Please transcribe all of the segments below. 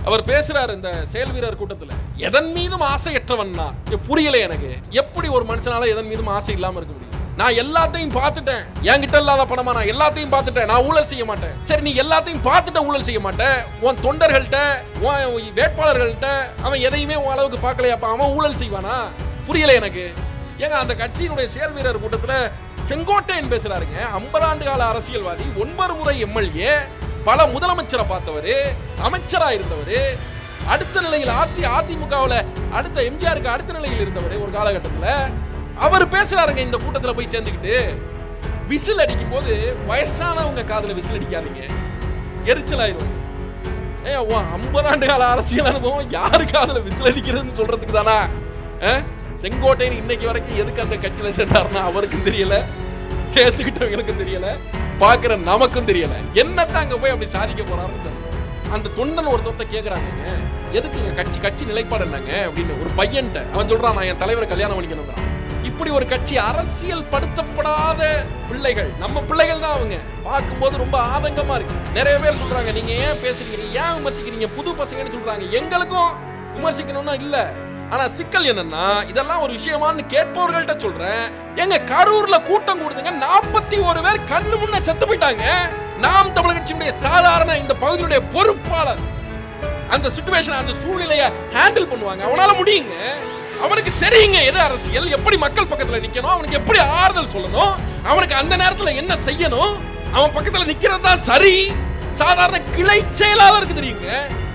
அவர் பேசுறாரு இந்த செயல் வீரர் கூட்டத்தில், எதன் மீதும் ஆசையற்றவன்னா புரியல எனக்கு. எப்படி ஒரு மனுஷனால எதன் மீதும் ஆசை இல்லாம இருக்க முடியும்? நான் எல்லாத்தையும் பார்த்துட்டேன், என்கிட்ட இல்லாத பணமா நான் எல்லாத்தையும் பார்த்துட்டேன், நான் ஊழல் செய்ய மாட்டேன். சரி, நீ எல்லாத்தையும் பார்த்துட்ட ஊழல் செய்ய மாட்டேன், உன் தொண்டர்கள்ட்ட உன் வேட்பாளர்கள்ட்ட அவன் எதையுமே உன் அளவுக்கு பார்க்கலையாப்பா, அவன் ஊழல் செய்வானா? புரியல எனக்கு. ஏங்க அந்த கட்சியினுடைய செயல் வீரர் கூட்டத்தில் செங்கோட்டையன் பேசுறாருங்க. 50 ஆண்டு கால அரசியல்வாதி, 9 முறை எம்எல்ஏ, பல முதலமைச்சரை பார்த்தவரு, அமைச்சரா இருந்தவரு, அடுத்த நிலையில் அதிமுகவில் அடுத்த எம்ஜிஆருக்கு அடுத்த நிலையில் இருந்தவர் ஒரு காலகட்டத்தில். அவர் பேசுறாருங்க இந்த கூட்டத்தில் போய் சேர்ந்துக்கிட்டு. விசில் அடிக்கும் போது வயசானவங்க காதுல விசில் அடிக்காதீங்க, எரிச்சலாயிருவாங்க. 50 ஆண்டு கால அரசியல் அனுபவம் யாரு காதுல விசில் அடிக்கிறதுன்னு சொல்றதுக்கு தானா? செங்கோட்டையன் இன்னைக்கு வரைக்கும் எதுக்கு அந்த கட்சியில சேர்ந்தாருன்னா அவருக்கும் தெரியல, சேர்த்துக்கிட்டவங்களுக்கும் தெரியல, பாக்குற நமக்கும் தெரியல. என்னத்தான் அங்க போய் அப்படி சாதிக்க போறாரு? அந்த தொண்டன் ஒரு தொட்ட கேக்குறாங்க, எதுக்கு கட்சி நிலைப்பாடு என்னங்க அப்படின்னு ஒரு பையன்ட்ட. அவன் சொல்றான், நான் என் தலைவரை கல்யாணம் பண்ணிக்கணுங்கிறான். இப்படி ஒரு கட்சி அரசியல் படுத்தப்படாத பிள்ளைகள், நம்ம பிள்ளைகள் தான் அவங்க. பார்க்கும்போது ரொம்ப ஆதங்கமா இருக்கு. நிறைய பேர் சொல்றாங்க, நீங்க ஏன் பேசுறீங்க, ஏன் விமர்சிக்கிறீங்க, புது பசங்கன்னு சொல்றாங்க. எங்களுக்கும் விமர்சிக்கணும்னா இல்ல, ஆனா சிக்கல் என்னன்னா இதெல்லாம் ஒரு விஷயமான்னு கேட்பவர்கள்ட்ட சொல்றேன். எங்க கரூர்ல கூட்டம் கூடுதுங்க, 41 பேர் கண்ணு முன்ன செத்து போயிட்டாங்க. நாம் தமிழர் கட்சியுடைய சாதாரண இந்த பகுதியுடைய பொறுப்பாளர் அந்த சிச்சுவேஷன், அந்த சூழ்நிலையை ஹேண்டில் பண்ணுவாங்க. அவனால முடியுங்க. அவனுக்கு தெரியுங்க எது அரசியல், எப்படி மக்கள் பக்கத்துல நிக்கணும், அவனுக்கு எப்படி ஆறுதல் சொல்லணும், அவனுக்கு அந்த நேரத்துல என்ன செய்யணும், அவன் பக்கத்துல நிக்கிறது தான் சரி. சாதாரண கிளை செயலாளருக்கு தெரியுங்க.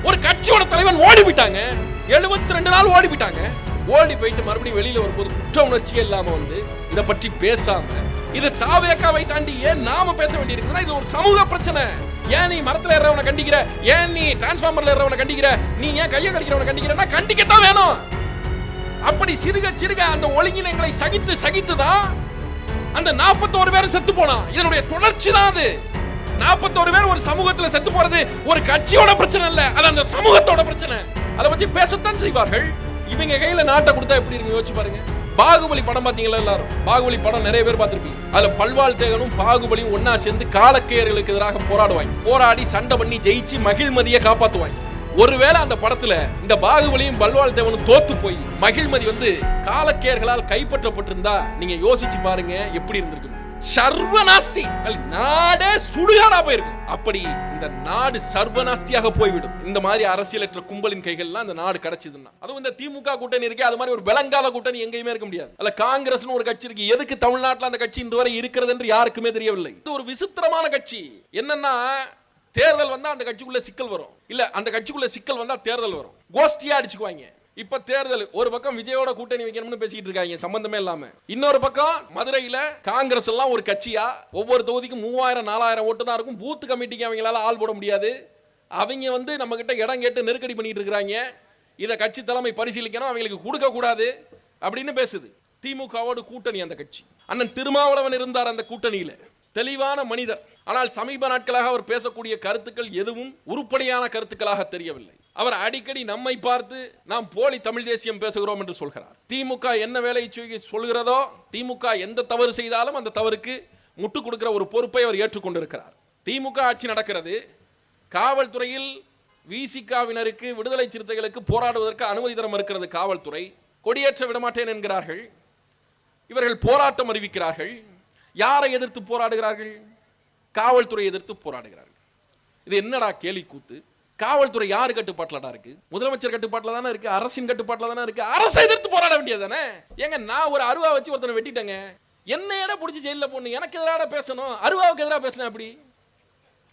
ஒரு கட்சியோட தலைவன் ஓடி போயிட்டாங்க, 72 நாள் ஓடி போயிட்டாங்க. ஓடி போயிட்டு மறுபடியும் வெளியில வரும்போது குற்ற உணர்ச்சியே இல்லாம வந்து இதை பற்றி பேசாம, இது தாவேக்காவை தாண்டி ஏன் நாம பேச வேண்டியிருக்குன்னா இது ஒரு சமூக பிரச்சனை. ஏன் நீ மரத்துல ஏறவனை கண்டிக்கிற, ஏன் நீ டிரான்ஸ்ஃபார்மர்ல ஏறவனை கண்டிக்கிற, நீ ஏன் கையை கடிக்கிறவனை கண்டிக்கிறனா கண்டிக்கத்தான் வேணும். அப்படி சிறுக சிறுக அந்த ஒழுங்கினங்களை சகித்து தான் அந்த 41 பேர் செத்து போனா. இதனுடைய தொடர்ச்சி தான் அது. 41 பேர் ஒரு சமூகத்துல செத்து போறது ஒரு கட்சியோட பிரச்சனை இல்ல, அது அந்த சமூகத்தோட பிரச்சனை. அதை பத்தி பேசத்தான் செய்வார்கள். இவங்க கையில நாட்டை கொடுத்தா எப்படி இருக்கு யோசிச்சு பாருங்க. பாகுபலி படம் பாத்தீங்களா எல்லாரும்? பாகுபலி படம் நிறைய பேர் பார்த்திருப்பீங்க. அதுல பல்வாழ் தேகனும் பாகுபலியும் ஒன்னா சேர்ந்து காலக்கேயர்களுக்கு எதிராக போராடுவாங்க. போராடி சண்டை பண்ணி ஜெயிச்சு மகிழ்மதியை காப்பாத்துவாங்க. ஒருவேளை அந்த படத்துல இந்த பாகுபலியும் பல்வாழ் தேவனும் தோத்து போய் மகிழ்மதி வந்து காலக்கேயர்களால் கைப்பற்றப்பட்டிருந்தா நீங்க யோசிச்சு பாருங்க எப்படி இருந்திருக்கும். சர்வநாஸ்தி, நாடே சுடுகாடா போயிருக்கும். அப்படி இந்த நாடு சர்வநாஸ்தியாக போய்விடும். இந்த மாதிரி அரசியலற்ற கும்பலின் கைகள்லாம் இந்த நாடு கிடைச்சதுன்னா. அதுவும் இந்த திமுக கூட்டணி இருக்கு, அது மாதிரி ஒரு விளங்கால கூட்டணி எங்கேயுமே இருக்க முடியாது. அல்ல காங்கிரஸ்னு ஒரு கட்சி இருக்கு, எதுக்கு தமிழ்நாட்டில் அந்த கட்சி இன்று வரை இருக்கிறது என்று யாருக்குமே தெரியவில்லை. இது ஒரு விசித்திரமான கட்சி. என்னன்னா தேர்தல் வந்தா அந்த கட்சிக்குள்ள சிக்கல் வரும், இல்ல அந்த கட்சிக்குள்ள சிக்கல் வந்தா தேர்தல் வரும், கோஷ்டியா அடிச்சுக்குவாங்க. இப்ப தேர்தல் ஒரு பக்கம் விஜயோட கூட்டணி வைக்கணும்னு பேசிட்டு இருக்காங்க சம்பந்தமே இல்லாம. இன்னொரு பக்கம் மதுரையில காங்கிரஸ் எல்லாம் ஒரு கட்சியா ஒவ்வொரு தொகுதிக்கும் 3000-4000 ஓட்டு தான் இருக்கும். பூத் கமிட்டிக்கு அவங்களால ஆள் போட முடியாது. அவங்க வந்து நம்ம கிட்ட இடம் கேட்டு நெருக்கடி பண்ணிட்டு இருக்காங்க. இதை கட்சி தலைமை பரிசீலிக்கணும், அவங்களுக்கு கொடுக்க கூடாது அப்படின்னு பேசுது. திமுகவோடு கூட்டணி அந்த கட்சி. அண்ணன் திருமாவளவன் இருந்தார் அந்த கூட்டணியில, தெளிவான மனிதர். ஆனால் சமீப நாட்களாக அவர் பேசக்கூடிய கருத்துக்கள் எதுவும் உருப்படியான கருத்துக்களாக தெரியவில்லை. அவர் அடிக்கடி நம்மை பார்த்து நாம் போலி தமிழ் தேசியம் பேசுகிறோம் என்று சொல்கிறார். திமுக என்ன வேலையை சொல்கிறதோ, திமுக எந்த தவறு செய்தாலும் அந்த தவறுக்கு முட்டு கொடுக்கிற ஒரு பொறுப்பை அவர் ஏற்றுக்கொண்டிருக்கிறார். திமுக ஆட்சி நடக்கிறது, காவல்துறையில் விசிகாவினருக்கு விடுதலை சிறுத்தைகளுக்கு போராடுவதற்கு அனுமதி தர மறுக்கிறது காவல்துறை. கொடியேற்ற விடமாட்டேன் என்கிறார்கள். இவர்கள் போராட்டம் அறிவிக்கிறார்கள். யாரை எதிர்த்து போராடுகிறார்கள்? காவல்துறை எதிர்த்து போராடுகிறார்கள். இது என்னடா கேலி கூத்து? காவல்துறை யாரு கட்டுப்பாட்டுலடா இருக்கு? முதலமைச்சர் கட்டுப்பாட்டுல தானே இருக்கு, அரசின் கட்டுப்பாட்டுல தானே இருக்கு. அரசை எதிர்த்து போராட வேண்டியது தானே. ஏங்க நான் ஒரு அருவா வச்சு ஒருத்தனை வெட்டிட்டேங்க, என்ன இடம் பிடிச்சி ஜெயில போடணும், எனக்கு எதிராக பேசணும், அருவாவுக்கு எதிராக பேசணும். அப்படி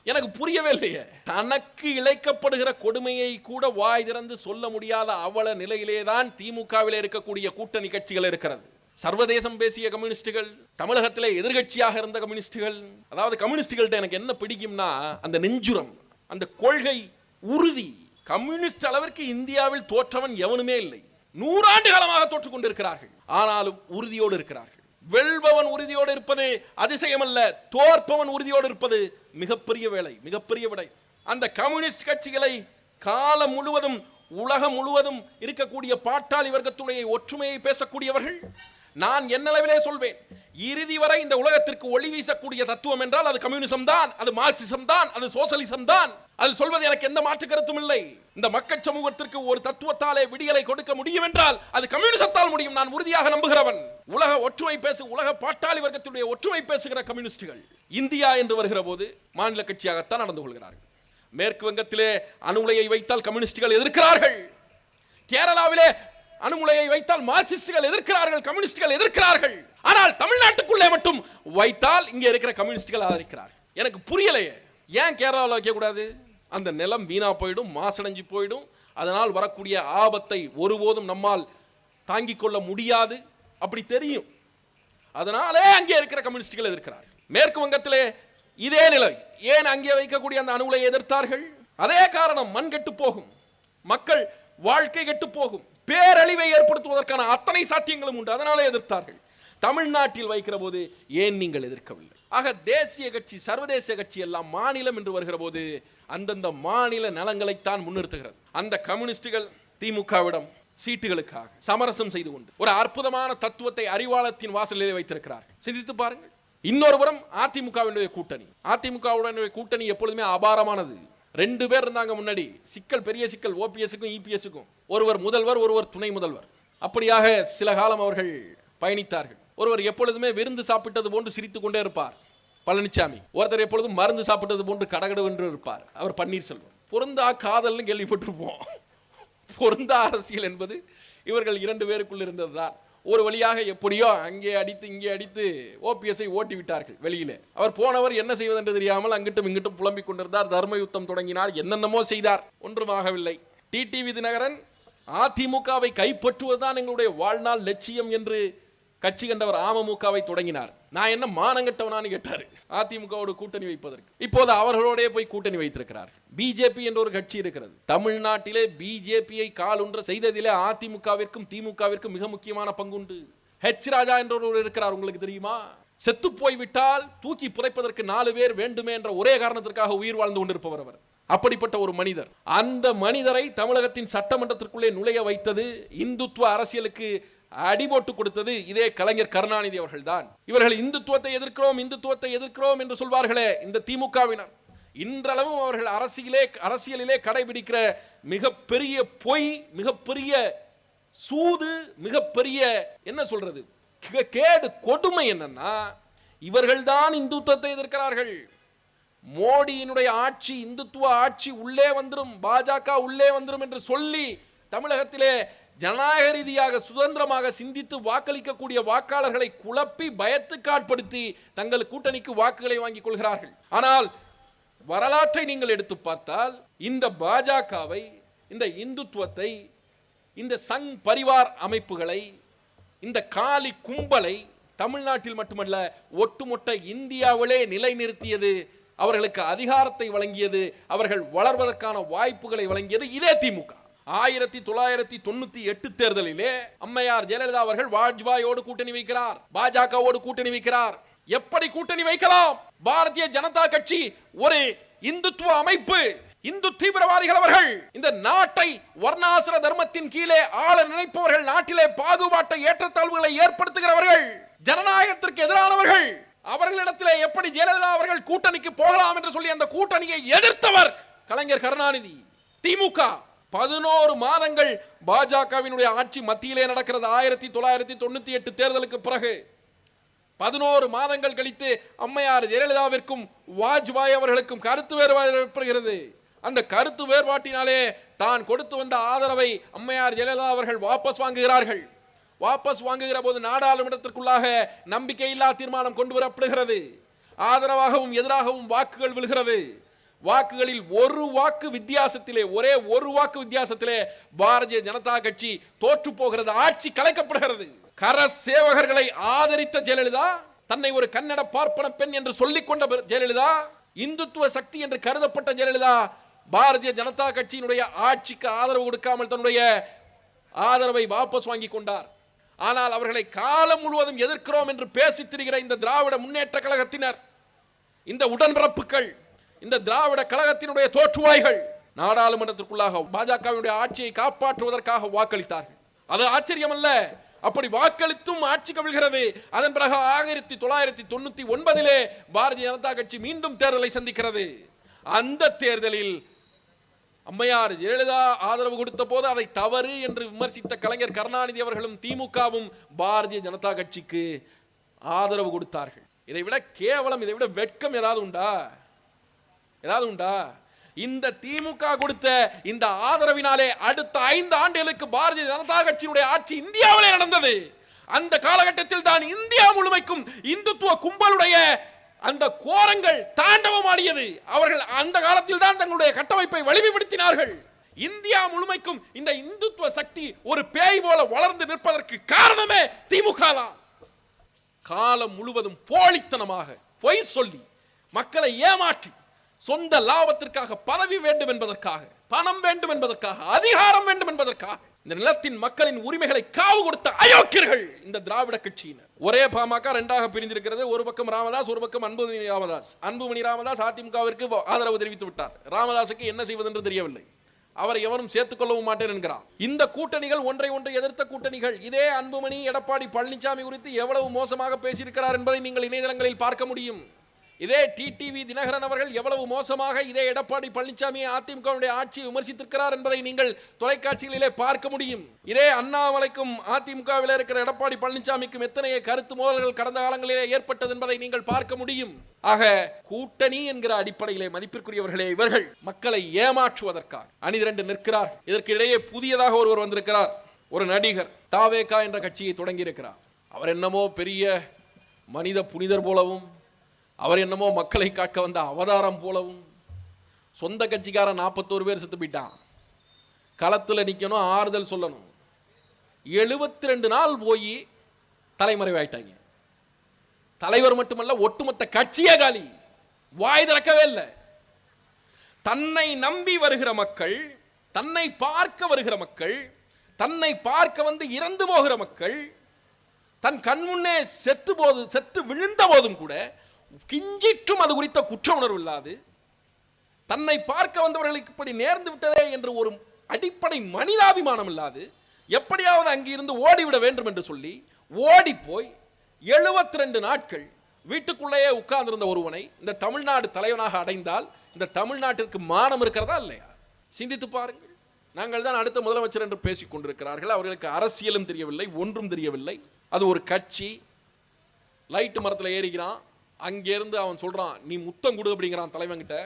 எனக்கு புரியவே இல்லையே. தனக்கு இழைக்கப்படுகிற கொடுமையை கூட வாய் திறந்து சொல்ல முடியாத அவல நிலையிலே தான் திமுகவிலே இருக்கக்கூடிய கூட்டணி கட்சிகள் இருக்கிறது. சர்வதேசம் பேசிய கம்யூனிஸ்டுகள், தமிழகத்திலே எதிர்கட்சியாக இருந்த கம்யூனிஸ்டுகள். அதாவது கம்யூனிஸ்டுகள்ட்ட எனக்கு என்ன பிடிக்கும்னா அந்த நெஞ்சுரம், அந்த கொள்கை உறுதி. கம்யூனிஸ்ட் அளவிற்கு இந்தியாவில் தோற்றவன் எவனுமே இல்லை. 100 ஆண்டு காலமாக தோற்றுக் கொண்டிருக்கிறார்கள், ஆனாலும் உறுதியோடு இருக்கிறார்கள். வெல்பவன் உறுதியோடு இருப்பது அதிசயம் அல்ல, தோற்பவன் உறுதியோடு இருப்பது மிகப்பெரிய வேலை, மிகப்பெரிய விடை. அந்த கம்யூனிஸ்ட் கட்சிகளை காலம் முழுவதும் உலகம் முழுவதும் இருக்கக்கூடிய பாட்டாளி வர்க்கத்துடைய ஒற்றுமையை பேசக்கூடியவர்கள். நான் என்னளவிலே சொல்வேன், இறுதி வரை இந்த உலகத்திற்கு ஒளி வீசக்கூடிய தத்துவம் என்றால் அது கம்யூனிசம் தான், அது மார்க்சிசம் தான், அது சோசலிசம் தான். அது சொல்வது எனக்கு எந்த மாற்று கருத்தும் இல்லை. இந்த மக்கள் சமூகத்திற்கு ஒரு தத்துவத்தாலே விடியலை கொடுக்க முடியும் என்றால் அது கம்யூனிசத்தால் முடியும். நான் உறுதியாக நம்புகிறவன். உலக ஒற்றுமை உலக பாட்டாளி வர்க்கத்துடைய ஒற்றுமை பேசுகிற கம்யூனிஸ்டுகள் இந்தியா என்று வருகிற போது மாநில கட்சியாகத்தான் நடந்து கொள்கிறார்கள். மேற்கு வங்கத்திலே அணு உலையை வைத்தால் கம்யூனிஸ்டுகள் எதிர்க்கிறார்கள். கேரளாவிலே அணு உலையை வைத்தால் மார்க்சிஸ்டுகள் எதிர்க்கிறார்கள், கம்யூனிஸ்டுகள் எதிர்க்கிறார்கள். ஆனால் தமிழ்நாட்டுக்குள்ளே மட்டும் வைத்தால் இங்கே இருக்கிற கம்யூனிஸ்டுகள் ஆதரிக்கிறார்கள். எனக்கு புரியலையே, ஏன் கேரளாவில் வைக்க கூடாது? அந்த நிலம் வீணா போயிடும், மாசடைஞ்சு போயிடும். அதனால் வரக்கூடிய ஆபத்தை ஒருபோதும் நம்மால் தாங்கிக் கொள்ள முடியாது, அப்படி தெரியும். அதனாலே அங்கே இருக்கிற கம்யூனிஸ்டுகள் எதிர்க்கிறார்கள். மேற்கு வங்கத்திலே இதே நிலை. ஏன் அங்கே வைக்கக்கூடிய அந்த அணு உலையை எதிர்த்தார்கள்? அதே காரணம், மண் கெட்டு போகும், மக்கள் வாழ்க்கை கெட்டு போகும், பேரழிவை ஏற்படுத்துவதற்கான அத்தனை சாத்தியங்களும் உண்டு. அதனாலே எதிர்த்தார்கள். தமிழ்நாட்டில் வைக்கிற போது ஏன் நீங்கள் எதிர்க்கவில்லை? ஆக தேசிய கட்சி, சர்வதேச கட்சி எல்லாம் மாநிலம் என்று வருகிற போது அந்தந்த மாநில நலங்களைத்தான் முன்னிறுத்துகிறது. அந்த கம்யூனிஸ்டுகள் திமுகவிடம் சீட்டுகளுக்காக சமரசம் செய்து கொண்டு ஒரு அற்புதமான தத்துவத்தை அறிவாளத்தின் வாசலிலே வைத்திருக்கிறார்கள். சிந்தித்து பாருங்கள். இன்னொரு புறம் அதிமுகவினுடைய கூட்டணி. அதிமுகவுடைய கூட்டணி எப்பொழுதுமே அபாரமானது. 2 பேர் இருந்தாங்க முன்னாடி. சிக்கல், பெரிய சிக்கல், ஓபிஎஸ்க்கும் இபிஎஸ்க்கும். ஒருவர் முதல்வர், ஒருவர் துணை முதல்வர். அப்படியாக சில காலம் அவர்கள் பயணித்தார்கள். ஒருவர் எப்பொழுதுமே விருந்து சாப்பிட்டது போன்று சிரித்துக் கொண்டே இருப்பார், பழனிசாமி. ஒருத்தர் எப்பொழுதும் மருந்து சாப்பிட்டது போன்று கடகடவென்று இருப்பார், அவர் பன்னீர்செல்வம். பொருந்தா காதல்னு கேள்விப்பட்டிருப்போம். பொருந்தா அரசியல் என்பது இவர்கள் 2 பேருக்குள் இருந்ததுதான். ஒரு வழியாக எப்படியோ அங்கே அடித்து இங்கே அடித்து ஓபிஎஸ்ஐ ஓட்டி விட்டார்கள் வெளியிலே. அவர் போனவர் என்ன செய்வது என்று தெரியாமல் அங்கிட்டும் இங்கிட்டும் புலம்பிக் கொண்டிருந்தார். தர்ம யுத்தம் தொடங்கினார், என்னென்னமோ செய்தார், ஒன்றுமாகவில்லை. டிடிவி தினகரன் அதிமுகவை கைப்பற்றுவதுதான் எங்களுடைய வாழ்நாள் லட்சியம் என்று கட்சி கண்டவர் அமமுகவை தொடங்கினார். நான் என்ன மானங்கட்டவனான்னு கேட்டாரு அதிமுகவோடு கூட்டணி வைப்பதற்கு. இப்போது அவர்களோடே போய் கூட்டணி வைத்திருக்கிறார். பிஜேபி என்ற ஒரு கட்சி இருக்கிறது. தமிழ்நாட்டிலே பிஜேபியை காலுன்ற செய்ததிலே அதிமுகவிற்கும் திமுகவிற்கும் மிக முக்கியமான பங்குண்டு. ஹெச் ராஜா என்ற ஒரு இருக்கிறார், உங்களுக்கு தெரியுமா? செத்து போய்விட்டால் தூக்கி புதைப்பதற்கு 4 பேர் வேண்டுமே என்ற ஒரே காரணத்திற்காக உயிர் வாழ்ந்து கொண்டிருப்பவர் அவர். அப்படிப்பட்ட ஒரு மனிதர். அந்த மனிதரை தமிழகத்தின் சட்டமன்றத்திற்குள்ளே நுழைய வைத்தது, இந்துத்துவ அரசியலுக்கு அடிபோட்டு கொடுத்தது இதே கலைஞர் கருணாநிதி அவர்கள் தான். இவர்கள் இந்துத்துவத்தை எதிர்க்கிறோம், இந்துத்துவத்தை எதிர்க்கிறோம் என்று சொல்வார்களே இந்த திமுகவினர், இன்றளவும் அவர்கள் அரசியலிலே கடைபிடிக்கிற மிகப்பெரிய பொய், மிகப்பெரிய சூது, மிகப்பெரிய என்ன சொல்றது கேடு, கொடுமை என்னன்னா இவர்கள்தான் இந்துத்துவத்தை எதிர்க்கிறார்கள். மோடியினுடைய ஆட்சி, இந்துத்துவ ஆட்சி உள்ளே வந்துரும், பாஜக உள்ளே வந்துரும் என்று சொல்லி தமிழகத்திலே ஜனநாயக ரீதியாக சுதந்திரமாக சிந்தித்து வாக்களிக்கக்கூடிய வாக்காளர்களை குழப்பி பயத்துக்கு ஆட்படுத்தி தங்கள் கூட்டணிக்கு வாக்குகளை வாங்கிக் கொள்கிறார்கள். ஆனால் வரலாற்றை நீங்கள் எடுத்து பார்த்தால் இந்த பாஜகவை, இந்த இந்துத்துவத்தை, இந்த சங் பரிவார் அமைப்புகளை, இந்த காலி கும்பலை தமிழ்நாட்டில் மட்டுமல்ல ஒட்டுமொத்த இந்தியாவிலே நிலைநிறுத்தியது, அவர்களுக்கு அதிகாரத்தை வழங்கியது, அவர்கள் வளர்வதற்கான வாய்ப்புகளை வழங்கியது இதே திமுக. 1998 தேர்தலிலே அம்மையார் ஜெயலலிதா அவர்கள் வாஜ்பாயோடு கூட்டணி வைக்கிறார், பாஜகவோடு கூட்டணி வைக்கிறார். எப்படி கூட்டணி வைக்கலாம்? பாரதிய ஜனதா கட்சி ஒரு இந்துத்துவ அமைப்பு, இந்து தீவிரவாதிகள் அவர்கள். இந்த நாட்டை வர்ணாசிர தர்மத்தின் கீழே ஆள நினைப்பவர்கள், நாட்டிலே பாகுபாட்டை, ஏற்றத்தாழ்வுகளை ஏற்படுத்துகிறவர்கள், ஜனநாயகத்திற்கு எதிரானவர்கள். அவர்களிடத்திலே எப்படி ஜெயலலிதா அவர்கள் கூட்டணிக்கு போகலாம் என்று சொல்லி அந்த கூட்டணியை எதிர்த்தவர் கலைஞர் கருணாநிதி. திமுக 11 மாதங்கள் பாஜகவினுடைய ஆட்சி மத்தியிலே நடக்கிறது. 1998 தேர்தலுக்கு பிறகு 11 மாதங்கள் கழித்து அம்மையார் ஜெயலலிதாவிற்கும் வாஜ்பாய் அவர்களுக்கும் கருத்து வேறுபாடு ஏற்படுகிறது. அந்த கருத்து வேறுபாட்டினாலே தான் கொடுத்து வந்த ஆதரவை அம்மையார் ஜெயலலிதா அவர்கள் வாபஸ் வாங்குகிறார்கள். வாபஸ் வாங்குகிற போது நாடாளுமன்றத்திற்குள்ளாக நம்பிக்கையில்லா தீர்மானம் கொண்டு வரப்படுகிறது. ஆதரவாகவும் எதிராகவும் வாக்குகள் விழுகிறது. வாக்குகளில் ஒரு வாக்கு வித்தியாசத்திலே, ஒரே ஒரு வாக்கு வித்தியாசத்திலே பாரதிய ஜனதா கட்சி தோற்று போகிறது, ஆட்சி கலைக்கப்படுகிறது. கர சேவகர்களை ஆதரித்த ஜெயலலிதா, தன்னை ஒரு கன்னட பார்ப்பன பெண் என்று சொல்லிக் கொண்ட ஜெயலலிதா, இந்துத்துவ சக்தி என்று கருதப்பட்ட ஜெயலலிதா பாரதிய ஜனதா கட்சியினுடைய ஆட்சிக்கு ஆதரவு கொடுக்காமல் தன்னுடைய ஆதரவை வாபஸ் வாங்கி கொண்டார். ஆனால் அவர்களை காலம் முழுவதும் எதிர்க்கிறோம் என்று பேசித் திரிகிற இந்த திராவிட முன்னேற்ற கழகத்தினர், இந்த உடன்பிறப்புகள், இந்த திராவிட கழகத்தினுடைய தோற்றுவாய்கள் நாடாளுமன்றத்திற்குள்ளாக பாஜகவினுடைய ஆட்சியை காப்பாற்றுவதற்காக வாக்களித்தார்கள். அது ஆச்சரியம் அல்ல. அப்படி வாக்களித்தும் ஆட்சி கவிழ்கிறது. அதன் பிறகு 1999 பாரதிய ஜனதா கட்சி மீண்டும் தேர்தலை சந்திக்கிறது. அந்த தேர்தலில் அம்மையார் ஜெயலலிதா ஆதரவு கொடுத்த போது அதை தவறு என்று விமர்சித்த கலைஞர் கருணாநிதி அவர்களும் திமுகவும் பாரதிய ஜனதா கட்சிக்கு ஆதரவு கொடுத்தார்கள். இதை விட கேவலம், இதை விட வெட்கம் ஏதாவது உண்டா? ஏதாவது உண்டா? இந்த திமுக கொடுத்த இந்த ஆதரவினாலே அடுத்த 5 ஆண்டுகளுக்கு பாரதிய ஜனதா கட்சியினுடைய ஆட்சி இந்தியாவிலே நடந்தது. அந்த காலகட்டத்தில் தான் இந்தியா முழுமைக்கும் இந்துத்துவ கும்பலுடைய அந்த கோரங்கள் தாண்டவமாடியது. அவர்கள் அந்த காலத்தில் தான் தங்களுடைய கட்டமைப்பை வலிமைப்படுத்தினார்கள். இந்தியா முழுமைக்கும் இந்த இந்துத்துவ சக்தி ஒரு பேய் போல வளர்ந்து நிற்பதற்கு காரணமே திமுக தான். காலம் முழுவதும் போலித்தனமாக பொய் சொல்லி மக்களை ஏமாற்றி சொந்த லாபத்திற்காக, பதவி வேண்டும் என்பதற்காக, பணம் வேண்டும் என்பதற்காக, அதிகாரம் வேண்டும் என்பதற்காக இந்த நிலத்தின் மக்களின் உரிமைகளை காவு கொடுத்த அயோக்கியர்கள் இந்த திராவிட கட்சியினர். ஒரே பாமக 2ஆக பிரிந்திருக்கிறது. ஒரு பக்கம் ராமதாஸ், ஒரு பக்கம் அன்புமணி ராமதாஸ். அன்புமணி ராமதாஸ் அதிமுகவிற்கு ஆதரவு தெரிவித்து விட்டார். ராமதாசுக்கு என்ன செய்வது என்று தெரியவில்லை. அவரை எவரும் சேர்த்துக் கொள்ளவும் மாட்டேன் என்கிறார். இந்த கூட்டணிகள் ஒன்றை ஒன்று எதிர்த்த கூட்டணிகள். இதே அன்புமணி எடப்பாடி பழனிசாமி குறித்து எவ்வளவு மோசமாக பேசியிருக்கிறார் என்பதை நீங்கள் இணையதளங்களில் பார்க்க முடியும். இதே டிடிவி தினகரன் அவர்கள் எவ்வளவு மோசமாக இதே எடப்பாடி பழனிசாமி அதிமுக ஆட்சியை விமர்சித்திருக்கிறார் என்பதை நீங்கள் தொலைக்காட்சிகளிலே பார்க்க முடியும். இதே அண்ணாமலைக்கும் அதிமுகவில் இருக்கிற எடப்பாடி பழனிசாமிக்கும் எத்தனை கருத்து மோதல்கள் கடந்த காலங்களிலே ஏற்பட்டது என்பதை நீங்கள் பார்க்க முடியும். ஆக கூட்டணி என்கிற அடிப்படையிலே மதிப்பிற்குரியவர்களே, இவர்கள் மக்களை ஏமாற்றுவதற்காக அணிதிரண்டு நிற்கிறார். இதற்கு இடையே புதியதாக ஒருவர் வந்திருக்கிறார். ஒரு நடிகர் தாவேகா என்ற கட்சியை தொடங்கி இருக்கிறார். அவர் என்னமோ பெரிய மனித புனிதர் போலவும், அவர் என்னமோ மக்களை காக்க வந்த அவதாரம் போலவும், சொந்த கட்சிக்காரன் 41 பேர் செத்து போயிட்டான். களத்தில் நிற்கணும், ஆறுதல் சொல்லணும். 72 நாள் போய் தலைமறைவாயிட்டாங்க. தலைவர் மட்டுமல்ல, ஒட்டுமொத்த கட்சியே காலி. வாய் திறக்கவே இல்லை. தன்னை நம்பி வருகிற மக்கள், தன்னை பார்க்க வருகிற மக்கள், தன்னை பார்க்க வந்து இறந்து போகிற மக்கள், தன் கண்முன்னே செத்து விழுந்த போதும் கூட கிஞ்சிற்றும் அது குறித்த குற்ற உணர்வு இல்லாது, தன்னை பார்க்க வந்தவர்களுக்கு இப்படி நேர்ந்து விட்டதே என்ற ஒரு அடிப்படை மனிதாபிமானம் இல்லாது, எப்படியாவது அங்கிருந்து ஓடிவிட வேண்டும் என்று சொல்லி ஓடி போய் 72 நாட்கள் வீட்டுக்குள்ளேயே உட்கார்ந்திருந்த ஒருவனை இந்த தமிழ்நாடு தலைவனாக அடைந்தால் இந்த தமிழ்நாட்டிற்கு மானம் இருக்கிறதா இல்லையா? சிந்தித்து பாருங்கள். நாங்கள் தான் அடுத்த முதலமைச்சர் என்று பேசிக் கொண்டிருக்கிறார்கள். அவர்களுக்கு அரசியலும் தெரியவில்லை, ஒன்றும் தெரியவில்லை. அது ஒரு கட்சி. லைட்டு மரத்தில் ஏறிக்கிறான். அங்கேருந்து அவன் சொல்றான், நீ முத்தம் கொடு அப்படிங்கிறான் தலைவன்கிட்ட.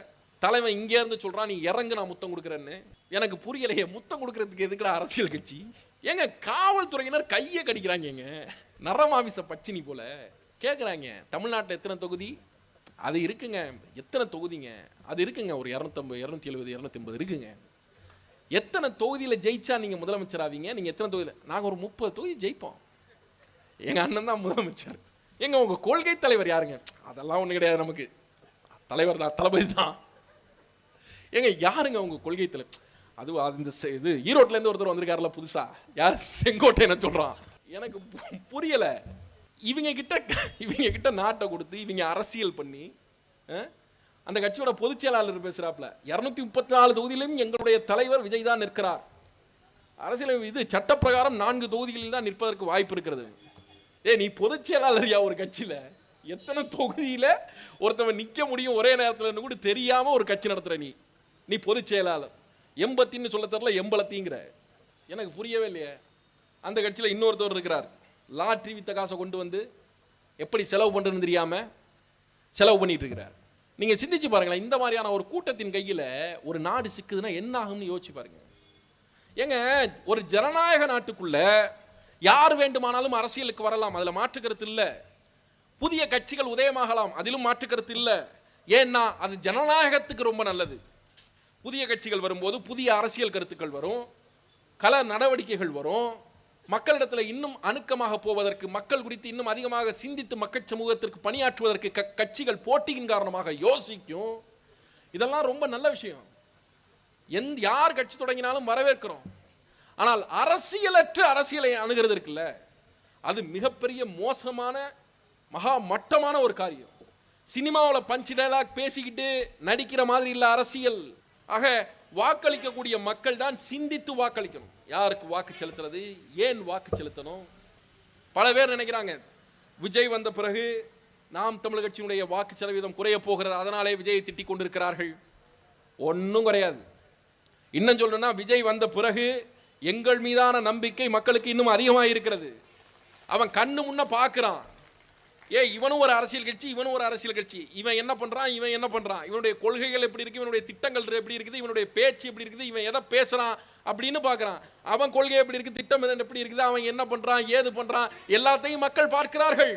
தலைவன் இங்கே இருந்து சொல்றான், நீ இறங்கு, நான் முத்தம் கொடுக்குறேன்னு. எனக்கு புரியலையே, முத்தம் கொடுக்கறதுக்கு எதுக்குடா அரசியல் கட்சி? ஏங்க காவல்துறையினர் கையை கடிக்கிறாங்க, நரமாமிச பச்சினி போல கேட்குறாங்க. தமிழ்நாட்டில் எத்தனை தொகுதி? அது இருக்குங்க. எத்தனை தொகுதிங்க? அது இருக்குங்க, ஒரு 250, 270, 280 இருக்குங்க. எத்தனை தொகுதியில் ஜெயிச்சா நீங்க முதலமைச்சர் ஆவீங்க? நீங்க எத்தனை தொகுதியில்? நாங்கள் ஒரு 30 தொகுதி ஜெயிப்போம். எங்க அண்ணன் தான் முதலமைச்சர். எங்க உங்க கொள்கை தலைவர் யாருங்க? அதெல்லாம் ஒண்ணு கிடையாது, நமக்கு தலைவர் தான், தளபதி தான். எங்க யாருங்க உங்க கொள்கை தலைவர்? அது இந்த இது ஈரோட்ல இருந்து ஒருத்தர் வந்திருக்காருல புதுசா, யார்? செங்கோட்டை என்ன சொல்றான்? எனக்கு புரியல. இவங்க கிட்ட நாட்டை கொடுத்து இவங்க அரசியல் பண்ணி அந்த கட்சியோட பொதுச் செயலாளர் பேசுறாப்ல, 234 தொகுதியிலும் எங்களுடைய தலைவர் விஜய் தான் நிற்கிறார். அரசியல் இது சட்டப்பிரகாரம் 4 தொகுதிகளில் தான் நிற்பதற்கு வாய்ப்பு இருக்கிறது. நீ பொதுச் செயலாளரியா ஒரு கட்சியில? எத்தனை தொகுதியில ஒருத்தவன் நிக்க முடியும் ஒரே நேரத்தில் கூட தெரியாம ஒரு கட்சி நடத்துற நீ பொதுச் செயலாளர். எம்பத்தின்னு சொல்ல தெரியல, எம்பளத்திங்கிற. எனக்கு புரியவே இல்லையே. அந்த கட்சியில இன்னொருத்தவர் இருக்கிறார், லாட்ரி வித்த காசை கொண்டு வந்து எப்படி செலவு பண்றதுன்னு தெரியாம செலவு பண்ணிட்டு இருக்கிறார். நீங்க சிந்திச்சு பாருங்களேன், இந்த மாதிரியான ஒரு கூட்டத்தின் கையில ஒரு நாடு சிக்குதுன்னா என்ன ஆகும்னு யோசிச்சு பாருங்க. ஏங்க, ஒரு ஜனநாயக நாட்டுக்குள்ள யார் வேண்டுமானாலும் அரசியலுக்கு வரலாம், அதுல மாற்று கருத்து இல்ல. புதிய கட்சிகள் உதயமாகலாம், அதிலும் மாற்று கருத்து இல்ல. ஏன்னா அது ஜனநாயகத்துக்கு ரொம்ப நல்லது. புதிய கட்சிகள் வரும்போது புதிய அரசியல் கருத்துக்கள் வரும், கள நடவடிக்கைகள் வரும், மக்களிடத்தில் இன்னும் அணுக்கமாக போவதற்கு, மக்கள் குறித்து இன்னும் அதிகமாக சிந்தித்து மக்கள் சமூகத்திற்கு பணியாற்றுவதற்கு கட்சிகள் போட்டியின் காரணமாக யோசிக்கும். இதெல்லாம் ரொம்ப நல்ல விஷயம். யார் கட்சி தொடங்கினாலும் வரவேற்கிறோம். ஆனால் அரசியலற்ற அரசியலை அணுகிறது இருக்குல்ல, அது மிகப்பெரிய மோசமான மகா மட்டமான ஒரு காரியம். சினிமாவில் பஞ்ச் டயலாக் பேசிக்கிட்டு நடிக்கிற மாதிரி இல்லை அரசியல். ஆக வாக்களிக்கக்கூடிய மக்கள் தான் சிந்தித்து வாக்களிக்கணும். யாருக்கு வாக்கு செலுத்துறது, ஏன் வாக்கு செலுத்தணும், பல பேர் நினைக்கிறாங்க விஜய் வந்த பிறகு நாம் தமிழர் கட்சியினுடைய வாக்கு சதவீதம் குறைய போகிறது, அதனாலே விஜயை திட்டிக் கொண்டிருக்கிறார்கள். ஒன்றும் குறையாது. இன்னும் சொல்லணும்னா விஜய் வந்த பிறகு எங்கள் மீதான நம்பிக்கை மக்களுக்கு இன்னும் அதிகமாக இருக்கிறது. அவன் கண்ணு முன்ன பார்க்கிறான், இவனும் ஒரு அரசியல் கட்சி, இவனும் ஒரு அரசியல் கட்சி, இவன் என்ன பண்றான், இவன் என்ன பண்றான், இவனுடைய கொள்கைகள் எப்படி இருக்கு, இவனுடைய திட்டங்கள் எப்படி இருக்குது, இவனுடைய பேச்சு எப்படி இருக்குது, இவன் எதை பேசுறான் அப்படின்னு பார்க்கறான். அவன் கொள்கை எப்படி இருக்கு, திட்டம் எப்படி இருக்குது, அவன் என்ன பண்றான், ஏது பண்றான், எல்லாத்தையும் மக்கள் பார்க்கிறார்கள்,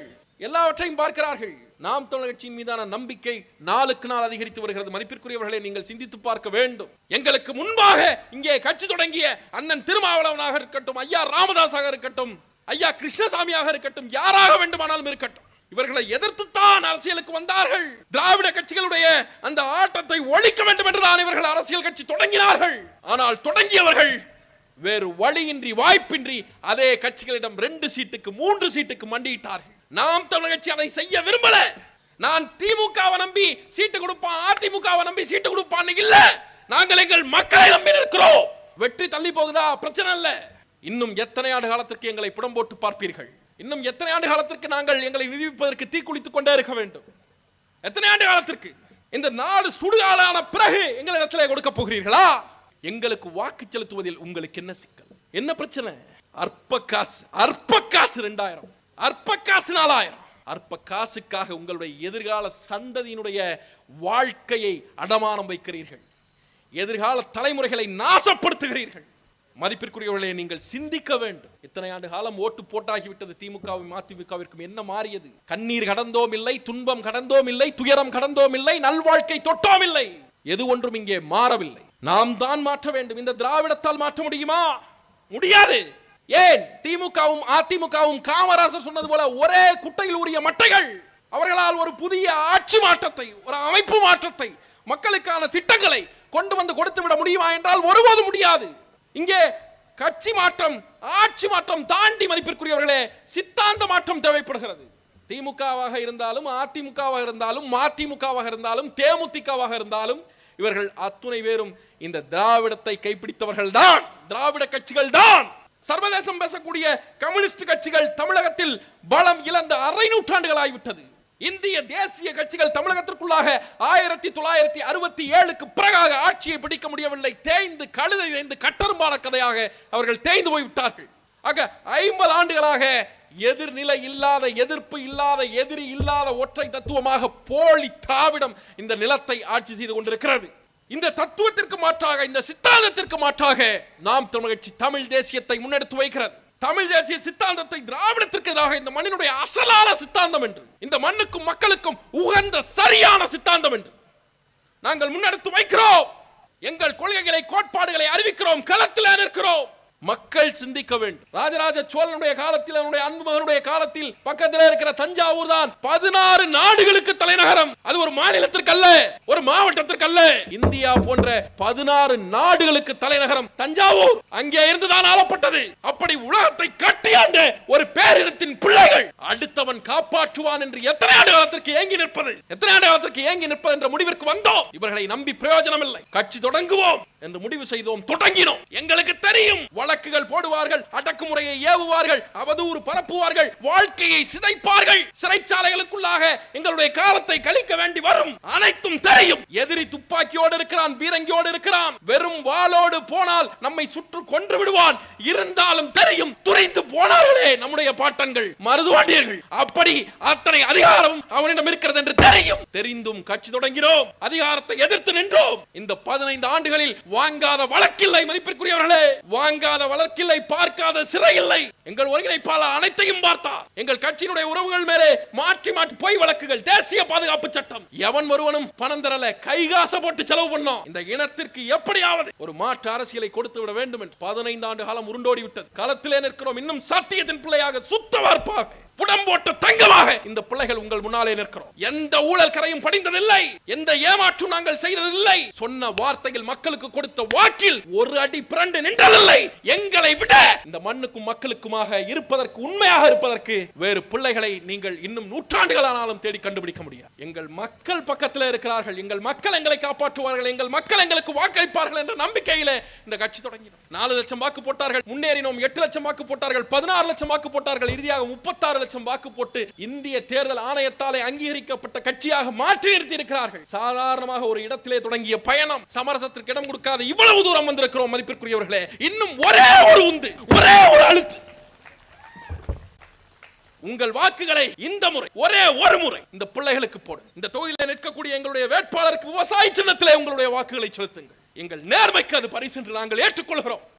எல்லாவற்றையும் பார்க்கிறார்கள். நாம் தமிழர் கட்சியின் மீதான நம்பிக்கை நாளுக்கு நாள் அதிகரித்து வருகிறது. மதிப்பிற்குரியவர்களை நீங்கள் சிந்தித்து பார்க்க வேண்டும். எங்களுக்கு முன்பாக இங்கே கட்சி தொடங்கிய அண்ணன் திருமாவளவனாக இருக்கட்டும், ஐயா ராமதாஸாக இருக்கட்டும், ஐயா கிருஷ்ணசாமியாக இருக்கட்டும், யாராக வேண்டுமானாலும் இருக்கட்டும், இவர்களை எதிர்த்துத்தான் அரசியலுக்கு வந்தார்கள். திராவிட கட்சிகளுடைய அந்த ஆட்டத்தை ஒழிக்க வேண்டும் என்றுதான் இவர்கள் அரசியல் கட்சி தொடங்கினார்கள். ஆனால் தொடங்கியவர்கள் வேறு வழியின்றி வாய்ப்பின்றி அதே கட்சிகளிடம் 2 சீட்டுக்கு 3 சீட்டுக்கு மண்டியிட்டார்கள். நாம் தமிழர் கட்சி அதை செய்ய விரும்பல. நான் திமுகவை நம்பி சீட்டு கொடுப்பான், அதிமுகவை நம்பி சீட்டு கொடுப்பான் இல்ல, நாங்கள் எங்கள் மக்களை நம்பி இருக்கிறோம். வெற்றி தள்ளி போகுதா பிரச்சனை இல்ல. இன்னும் எத்தனை ஆண்டு காலத்திற்கு எங்களை புடம் போட்டு பார்ப்பீர்கள்? இன்னும் எத்தனை ஆண்டு காலத்திற்கு நாங்கள் எங்களை நிரூபிப்பதற்கு தீக்குளித்துக் கொண்டே இருக்க வேண்டும்? எத்தனை ஆண்டு காலத்திற்கு? இந்த நாடு சுடுகாடான பிறகு எங்களிடத்திலே கொடுக்க போகிறீர்களா? எங்களுக்கு வாக்கு செலுத்துவதில் உங்களுக்கு என்ன சிக்கல், என்ன பிரச்சனை? அற்ப காசு 2000, அற்ப காசு 4000, அற்ப காசுக்காக உங்களுடைய எதிர்கால சந்ததியினுடைய வாழ்க்கையை அடமானம் வைக்கிறீர்கள், எதிர்கால தலைமுறைகளை நாசப்படுத்துகிறீர்கள். மதிப்பிற்குரியவர்களே, நீங்கள் சிந்திக்க வேண்டும். இத்தனை ஆண்டு காலம் ஓட்டு போட்டாகிவிட்டது. திமுகவும் அதிமுகவிற்கும் என்ன மாறியது? கண்ணீர் கடந்தோம் இல்லை, துன்பம் கடந்தோம் இல்லை, துயரம் கடந்தோம் இல்லை, நல்வாழ்க்கை தொட்டோம் இல்லை, எது ஒன்றும் இங்கே மாறவில்லை. நாம் தான் மாற்ற வேண்டும். இந்த திராவிடத்தால் மாற்ற முடியுமா? முடியாது. ஏன்? திமுகவும் அதிமுகவும் காமராசர் சொன்னது போல ஒரே குட்டையில் ஊறிய மட்டைகள். அவர்களால் ஒரு புதிய ஆட்சி மாற்றத்தை, ஒரு அமைப்பு மாற்றத்தை, மக்களுக்கான திட்டங்களை கொண்டு வந்து கொடுத்து விட முடியுமா என்றால் ஒருபோதும் முடியாது. இங்கே கட்சி மாற்றம், ஆட்சி மாற்றம் தாண்டி மதிப்பிற்குரியவர்களே சித்தாந்த மாற்றம் தேவைப்படுகிறது. திமுகவாக இருந்தாலும், அதிமுகவாக இருந்தாலும், மதிமுகவாக இருந்தாலும், தேமுதிகவாக இருந்தாலும், இவர்கள் அத்துணை பேரும் இந்த திராவிடத்தை கைப்பிடித்தவர்கள் தான், திராவிட கட்சிகள் தான். சர்வதேசம் பேசக்கூடிய கம்யூனிஸ்ட் கட்சிகள் தமிழகத்தில் பலம் இழந்த 1/2 நூற்றாண்டுகள் ஆகிவிட்டது. இந்திய தேசிய கட்சிகள் தமிழகத்திற்குள்ளாக 1967க்கு பிறகாக ஆட்சியை பிடிக்க முடியவில்லை. தேய்ந்து கழுதை தேய்ந்து கட்டரும்பான கதையாக அவர்கள் தேய்ந்து போய்விட்டார்கள். ஆக 50 ஆண்டுகளாக எதிர்நிலை இல்லாத, எதிர்ப்பு இல்லாத, எதிரி இல்லாத ஒற்றை தத்துவமாக போலி திராவிடம் இந்த நிலத்தை ஆட்சி செய்து கொண்டிருக்கிறது. இந்த தத்துவத்திற்கு மாற்றாக, இந்த சித்தாந்தத்திற்கு மாற்றாக நாம் தமிழர் கட்சி தமிழ் தேசியத்தை முன்னெடுத்து வைக்கிறது. தமிழ் தேசிய சித்தாந்தத்தை திராவிடத்திற்கு எதிராக, இந்த மண்ணினுடைய அசலான சித்தாந்தம் என்று, இந்த மண்ணுக்கும் மக்களுக்கும் உகந்த சரியான சித்தாந்தம் என்று நாங்கள் முன்னெடுத்து வைக்கிறோம். எங்கள் கொள்கைகளை, கோட்பாடுகளை அறிவிக்கிறோம், களத்தில் நிற்கிறோம். மக்கள் சிந்திக்க வேண்டும். ராஜராஜ சோழனுடைய காலத்தில், அவனுடைய அன்பு மகனுடைய காலத்தில் பக்கத்தில் இருக்கிற தஞ்சாவூர் தான் 16 நாடுகளுக்கு தலைநகரம். அது ஒரு மாநிலத்திற்கு அல்ல, ஒரு மாவட்டத்திற்கு அல்ல, இந்தியா போன்ற 16 நாடுகளுக்கு தலைநகரம் தஞ்சாவூர். அங்கே இருந்துதான் ஆளப்பட்டது. அப்படி உலகத்தை கட்டியாண்ட ஒரு பேரினத்தின் பிள்ளைகள் அடுத்தவன் காப்பாற்றுவான் என்று எத்தனை ஆண்டு காலத்திற்கு ஏங்கி நிற்பது, எத்தனை ஆண்டு காலத்திற்கு ஏங்கி நிற்பது என்ற முடிவிற்கு வந்தோம். இவர்களை நம்பி பிரயோஜனம் இல்லை. கட்சி தொடங்குவோம் என்று முடிவு செய்தோம், தொடங்கினோம். எங்களுக்கு தெரியும், வழக்குகள் போடுவார்கள், அடக்குமுறையை ஏவுவார்கள், அவதூறு பரப்புவார்கள், வாழ்க்கையை சிதைப்பார்கள், சிறைச்சாலைகளுக்குள்ளாக எங்களுடைய காலத்தை கழிக்க வேண்டி வரும். அனைத்தும் தெரியும். எதிரி துப்பாக்கியோடு இருக்கிறான், பீரங்கியோடு இருக்கிறான், வெறும் வாளோடு போனால் நம்மை சுற்று கொன்று விடுவான். இருந்தாலும் தெரியும், துரைத்து போனார்களே நம்முடைய பாட்டன்கள், மருதுவாண்டியர்கள், அப்படி அத்தனை அதிகாரம் அவனிடம் இருக்கிறது என்று தெரியும். தெரிந்தும் கட்சி தொடங்கினோம், அதிகாரத்தை எதிர்த்து நின்றோம். இந்த 15 ஆண்டுகளில் வாங்காத வழக்கில்லை மதிப்பிற்குரியவர்களே, வாங்காத வழக்கில்லை, பார்க்காத சிறை இல்லை. எங்கள் ஒருங்கிணைப்பாளர் அனைத்தையும் பார்த்தார். எங்கள் கட்சியினுடைய உறவுகள் மேலே மாற்றி மாற்றி போய் வழக்குகள், தேசிய பாதுகாப்பு சட்டம், எவன் ஒருவனும் பணம் தரல, கைகாச போட்டு செலவு பண்ணோம். இந்த இனத்திற்கு எப்படியாவது ஒரு மாற்று அரசியலை கொடுத்து விட வேண்டும் என்று 15 ஆண்டு காலம் உருண்டோடி விட்டது. களத்திலே நிற்கிறோம். இன்னும் சத்தியத்தின் பிள்ளையாக, சுத்த வார்ப்பாக, புடம்போட்ட தங்கமாக இந்த பிள்ளைகள் உங்கள் முன்னாலே நிற்கிறோம். எந்த ஊழல் கரையும் படிந்ததில்லை, எந்த ஏமாற்றும் நாங்கள் செய்ததில்லை. சொன்ன வார்த்தையில் மக்களுக்கு கொடுத்த வாக்கில் ஒரு அடி பிறண்டு நின்றதில்லை. எங்களை விட இந்த மண்ணுக்கும் மக்களுக்குமாக இருப்பதற்கு, உண்மையாக இருப்பதற்கு வேறு பிள்ளைகளை நீங்கள் இன்னும் நூற்றாண்டுகளானாலும் தேடி கண்டுபிடிக்க முடியாது. எங்கள் மக்கள் பக்கத்தில் இருக்கிறார்கள், எங்கள் மக்கள் எங்களை காப்பாற்றுவார்கள், எங்கள் மக்கள் எங்களுக்கு வாக்களிப்பார்கள் என்ற நம்பிக்கையிலே இந்த கட்சி தொடங்கினோம். 4 லட்சம் வாக்கு போட்டார்கள், முன்னேறினோம். 8 லட்சம் வாக்கு போட்டார்கள், 16 லட்சம் வாக்கு போட்டார்கள், இறுதியாக 36 லட்சம் வாக்கு போட்டு இந்திய தேர்தல் ஆணையத்தாலே அங்கீகரிக்கப்பட்ட கட்சியாக மாற்றி நிறுத்தி இருக்கிறார்கள். சாதாரணமாக ஒரு இடத்திலே தொடங்கிய பயணம் சமரசத்திற்கு இடம் கொடுக்காத இவ்வளவு தூரம் வந்திருக்கிறோம். மதிப்பிற்குரியவர்களே, இன்னும் ஒரே ஒரு உந்து, ஒரே ஒரு அழுத்து. உங்கள் வாக்குகளை இந்த முறை, ஒரே ஒரு முறை இந்த பிள்ளைகளுக்கு போடு. இந்த தொகுதியில் நிற்கக்கூடிய எங்களுடைய வேட்பாளருக்கு விவசாய சின்னத்திலே உங்களுடைய வாக்குகளை செலுத்துங்கள். எங்கள் நேர்மைக்கு அது பரிசு என்று நாங்கள் ஏற்றுக்கொள்கிறோம்.